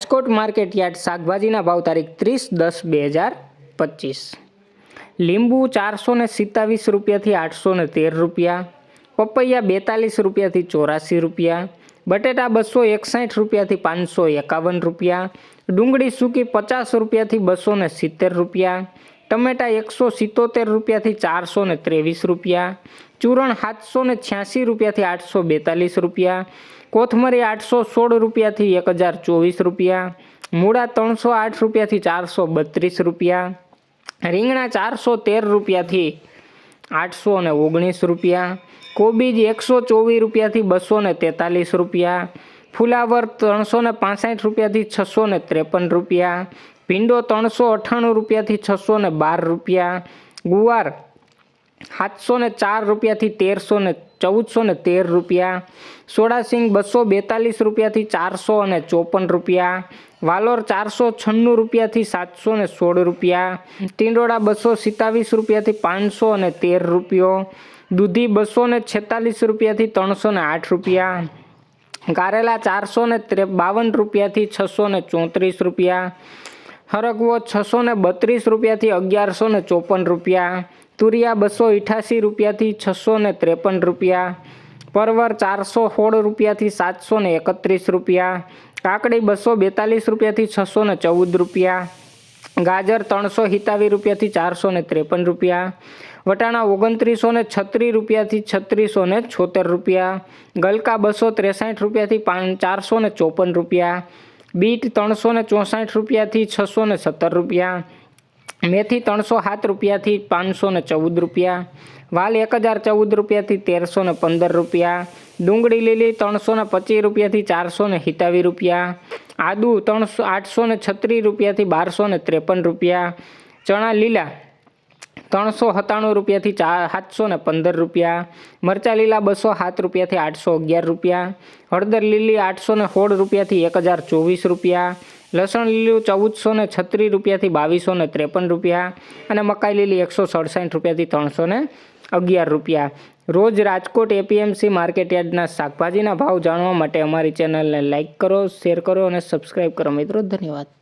Rajkot market yard શાકભાજીના ભાવ તારીખ 30/10/2025। લીંબુ 427 રૂપિયાથી 813 રૂપિયા, પપૈયા 42 રૂપિયાથી 84 રૂપિયા, બટેટા 261 રૂપિયાથી 551 રૂપિયા, ડુંગળી સૂકી 50 રૂપિયાથી 270 રૂપિયા, ટમેટા 177 રૂપિયાથી 423 રૂપિયા, ચૂરણ 786 રૂપિયાથી 842 રૂપિયા, કોથમરી 816 રૂપિયાથી 1024 રૂપિયા, મૂળા 308 રૂપિયાથી 432 રૂપિયા, રીંગણા 413 રૂપિયાથી 819 રૂપિયા, કોબીજ 124 રૂપિયાથી 243 રૂપિયા, ફુલાવર 365 રૂપિયાથી 653 રૂપિયા, ભીંડો 398 રૂપિયાથી 612 રૂપિયા, ગુવાર 704 રૂપિયાથી 1413 રૂપિયા, સોડાસિંગ 242 રૂપિયાથી 454 રૂપિયા, વાલોર 496 રૂપિયાથી 716 રૂપિયા, ટીંડોળા 227 રૂપિયાથી 513 રૂપિયો, દૂધી 246 રૂપિયાથી 308 રૂપિયા, કારેલા 452 રૂપિયાથી 634 રૂપિયા, હરગવો 632 રૂપિયાથી 1154 રૂપિયા, તુરિયા 288 રૂપિયાથી 653 રૂપિયા, પરવર 416 રૂપિયાથી 731 રૂપિયા, કાકડી 242 રૂપિયાથી 614 રૂપિયા, ગાજર 327 રૂપિયાથી 453 રૂપિયા, વટાણા 2936 રૂપિયાથી 3676 રૂપિયા, ગલકા 263 રૂપિયાથી 454 રૂપિયા, બીટ 364 રૂપિયાથી 617 રૂપિયા, મેથી 307 રૂપિયાથી 514 રૂપિયા, વાલ 1014 રૂપિયાથી 1315 રૂપિયા, ડુંગળી લીલી 325 રૂપિયાથી 427 રૂપિયા, આદુ 836 રૂપિયાથી 1253 રૂપિયા, ચણા લીલા 397 રૂપિયાથી 715 રૂપિયા, મરચાં લીલા 207 રૂપિયાથી 811 રૂપિયા, હળદર લીલી 816 રૂપિયાથી 1024 રૂપિયા, લસણ લીલું 1436 રૂપિયાથી 2253 રૂપિયા અને મકાઈ લીલી 167 રૂપિયાથી 311 રૂપિયા। રોજ રાજકોટ એપીએમસી માર્કેટયાર્ડના શાકભાજીના ભાવ જાણવા માટે અમારી ચેનલને લાઇક કરો, શેર કરો અને સબસ્ક્રાઈબ કરો મિત્રો। ધન્યવાદ।